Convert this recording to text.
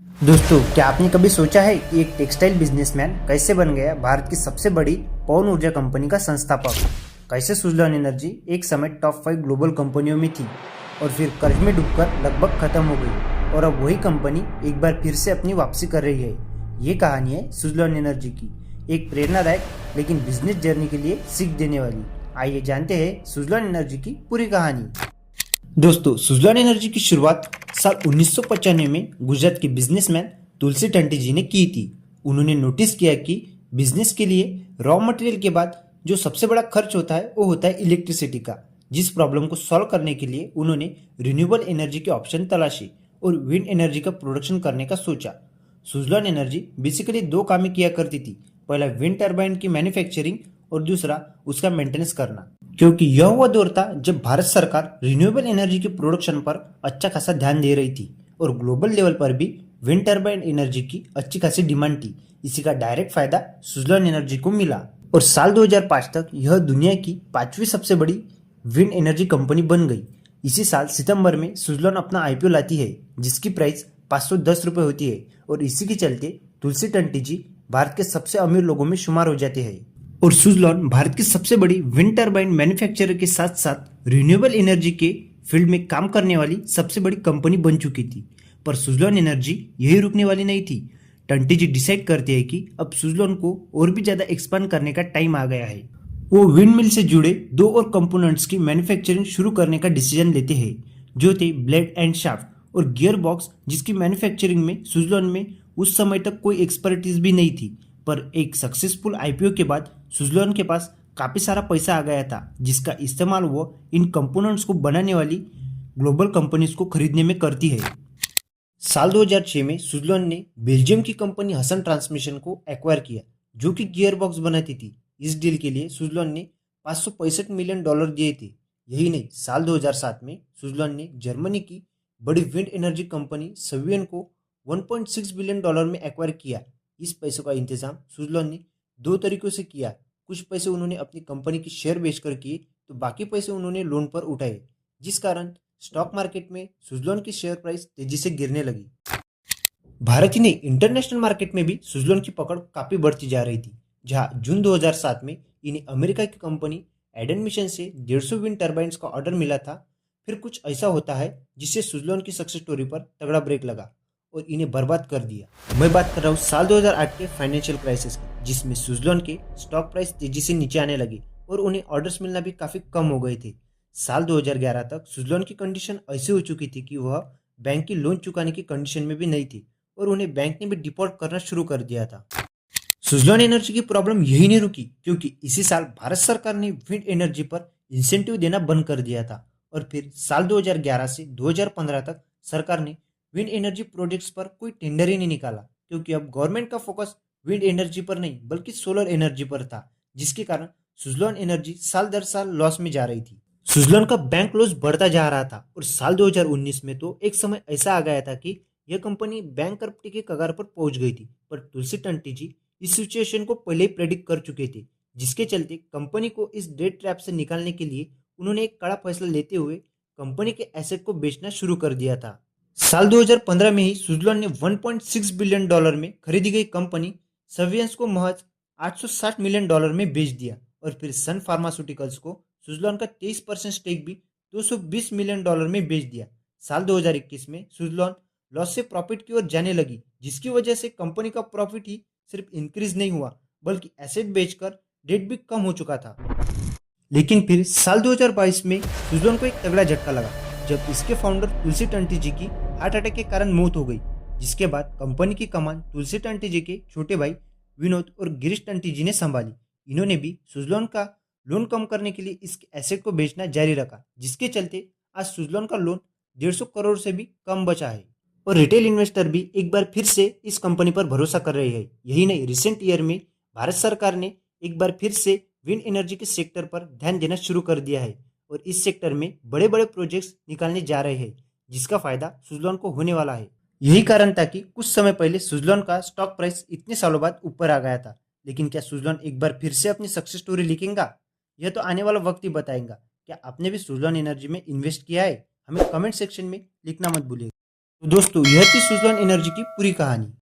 दोस्तों, क्या आपने कभी सोचा है कि एक टेक्सटाइल बिजनेसमैन कैसे बन गया भारत की सबसे बड़ी पवन ऊर्जा कंपनी का संस्थापक? कैसे सुजलॉन एनर्जी एक समय टॉप 5 ग्लोबल कंपनियों में थी और फिर कर्ज में डूबकर लगभग खत्म हो गई और अब वही कंपनी एक बार फिर से अपनी वापसी कर रही है। ये कहानी है सुजलॉन एनर्जी की, एक प्रेरणादायक लेकिन बिजनेस जर्नी के लिए सीख देने वाली। आइए जानते हैं सुजलॉन एनर्जी की पूरी कहानी। दोस्तों, सुजलॉन एनर्जी की शुरुआत साल 1995 में गुजरात के बिजनेसमैन तुलसी टंटी जी ने की थी। उन्होंने नोटिस किया कि बिजनेस के लिए रॉ मटेरियल के बाद जो सबसे बड़ा खर्च होता है वो होता है इलेक्ट्रिसिटी का। जिस प्रॉब्लम को सॉल्व करने के लिए उन्होंने रिन्यूएबल एनर्जी के ऑप्शन तलाशे और विंड एनर्जी का प्रोडक्शन करने का सोचा। सुजलॉन एनर्जी बेसिकली दो काम किया करती थी, पहला विंड टर्बाइन की मैन्युफैक्चरिंग और दूसरा उसका मेंटेनेंस करना। क्योंकि यह वह दौर था जब भारत सरकार रिन्यूएबल एनर्जी के प्रोडक्शन पर अच्छा खासा ध्यान दे रही थी और ग्लोबल लेवल पर भी विंड टर्बाइन एनर्जी की अच्छी खासी डिमांड थी। इसी का डायरेक्ट फायदा सुजलॉन एनर्जी को मिला और साल 2005 तक यह दुनिया की 5वीं सबसे बड़ी विंड एनर्जी कंपनी बन गई। इसी साल सितंबर में सुजलॉन अपना आईपीओ लाती है, जिसकी प्राइस 510 रुपये होती है और इसी के चलते तुलसी टंटी जी भारत के सबसे अमीर लोगों में शुमार हो जाते हैं। और सुजलॉन भारत की सबसे बड़ी विंड टर्बाइन मैन्युफैक्चरर के साथ साथ रिन्यूएबल एनर्जी के फील्ड में काम करने वाली सबसे बड़ी कंपनी बन चुकी थी। पर सुजलॉन एनर्जी यही रुकने वाली नहीं थी। टंटी जी डिसाइड करते हैं कि अब सुजलॉन को और भी ज्यादा एक्सपांड करने का टाइम आ गया है। वो विंड मिल से जुड़े दो और कंपोनेंट्स की मैन्युफैक्चरिंग शुरू करने का डिसीजन लेते हैं, जो थे ब्लेड एंड शाफ्ट और गियर बॉक्स, जिसकी मैन्युफैक्चरिंग में सुजलॉन में उस समय तक कोई एक्सपर्टीज भी नहीं थी। पर एक सक्सेसफुल आईपीओ के बाद सुजलॉन के पास काफी सारा पैसा आ गया था, जिसका इस्तेमाल वो इन कंपोनेंट्स को बनाने वाली ग्लोबल कंपनीज को खरीदने में करती है। साल 2006 में सुजलॉन ने बेल्जियम की कंपनी हसन ट्रांसमिशन को एक्वायर किया, जो कि गियर बॉक्स बनाती थी। इस डील के लिए सुजलॉन ने $565 मिलियन दिए थे। यही नहीं, साल 2007 में सुजलॉन ने जर्मनी की बड़ी विंड एनर्जी कंपनी सवियन को $1.6 बिलियन में एक्वायर किया। इस पैसों का इंतजाम सुजलॉन ने दो तरीकों से किया। कुछ पैसे उन्होंने अपनी कंपनी की शेयर बेचकर किए, तो बाकी पैसे उन्होंने लोन पर उठाए, जिस कारण स्टॉक मार्केट में सुजलॉन की शेयर प्राइस तेजी से गिरने लगी। भारत ही नहीं, इंटरनेशनल मार्केट में भी सुजलॉन की पकड़ काफी बढ़ती जा रही थी, जहां जून 2007 में इन्हें अमेरिका की कंपनी एडन मिशन से 150 विंड टर्बाइन्स का ऑर्डर मिला था। फिर कुछ ऐसा होता है जिससे सुजलॉन की सक्सेस स्टोरी पर तगड़ा ब्रेक लगा और इन्हें बर्बाद कर दिया। मैं बात कर रहा हूँ साल 2008 के फाइनेंशियल क्राइसिस की, जिसमें सुजलॉन के स्टॉक प्राइस तेजी से नीचे आने लगे और उन्हें ऑर्डर्स मिलना भी काफी कम हो गए थे। साल 2011 तक सुजलॉन की कंडीशन ऐसी हो चुकी थी कि वह बैंक की लोन चुकाने की कंडीशन में भी नहीं थी और उन्हें बैंक ने भी डिफॉल्ट करना शुरू कर दिया था। सुजलॉन एनर्जी की प्रॉब्लम यही नहीं रुकी, क्योंकि इसी साल भारत सरकार ने विंड एनर्जी पर इंसेंटिव देना बंद कर दिया था और फिर साल 2011 से 2015 तक सरकार ने विंड एनर्जी प्रोजेक्ट्स पर कोई टेंडर ही नहीं निकाला, क्योंकि अब गवर्नमेंट का फोकस विंड एनर्जी पर नहीं बल्कि सोलर एनर्जी पर था, जिसके कारण सुजलॉन एनर्जी साल दर साल लॉस में जा रही थी। सुजलॉन का बैंक लॉस बढ़ता जा रहा था और साल 2019 में तो एक समय ऐसा आ गया था कि यह कंपनी बैंकरप्टी के कगार पर पहुंच गई थी। पर तुलसी टंटी जी इस सिचुएशन को पहले ही प्रेडिक्ट कर चुके थे, जिसके चलते कंपनी को इस डेट ट्रैप से निकालने के लिए उन्होंने एक कड़ा फैसला लेते हुए कंपनी के एसेट को बेचना शुरू कर दिया था। साल 2015 में ही सुजलॉन ने $1.6 बिलियन में खरीदी गई कंपनी सवियंस को महज $860 मिलियन में बेच दिया और फिर सन फार्मास्यूटिकल्स को सुजलॉन का 23% स्टेक भी $220 मिलियन में बेच दिया। साल 2021 में सुजलॉन लॉस से प्रॉफिट की ओर जाने लगी, जिसकी वजह से कंपनी का प्रॉफिट ही सिर्फ इंक्रीज नहीं हुआ बल्कि एसेट बेचकर डेट भी कम हो चुका था। लेकिन फिर साल 2022 में सुजलॉन को एक तगड़ा झटका लगा, जब इसके फाउंडर तुलसी टंटी जी की हार्ट अटैक के कारण मौत हो गई, जिसके बाद कंपनी की कमान तुलसी टंटी जी के छोटे भाई विनोद और गिरीश टंटी जी ने संभाली। इन्होंने भी सुजलॉन का लोन कम करने के लिए इस एसेट को बेचना जारी रखा, जिसके चलते आज सुजलॉन का लोन 150 करोड़ से भी कम बचा है और रिटेल इन्वेस्टर भी एक बार फिर से इस कंपनी पर भरोसा कर रहे हैं। यही नहीं, रिसेंट ईयर में भारत सरकार ने एक बार फिर से विंड एनर्जी के सेक्टर पर ध्यान देना शुरू कर दिया है और इस सेक्टर में बड़े बड़े प्रोजेक्ट्स निकालने जा रहे हैं, जिसका फायदा सुजलॉन को होने वाला है। यही कारण था कि कुछ समय पहले सुजलॉन का स्टॉक प्राइस इतने सालों बाद ऊपर आ गया था। लेकिन क्या सुजलॉन एक बार फिर से अपनी सक्सेस स्टोरी लिखेगा? यह तो आने वाला वक्त ही बताएगा। क्या आपने भी सुजलॉन एनर्जी में इन्वेस्ट किया है? हमें कमेंट सेक्शन में लिखना मत भूलिएगा। तो दोस्तों यह थी सुजलॉन एनर्जी की पूरी कहानी।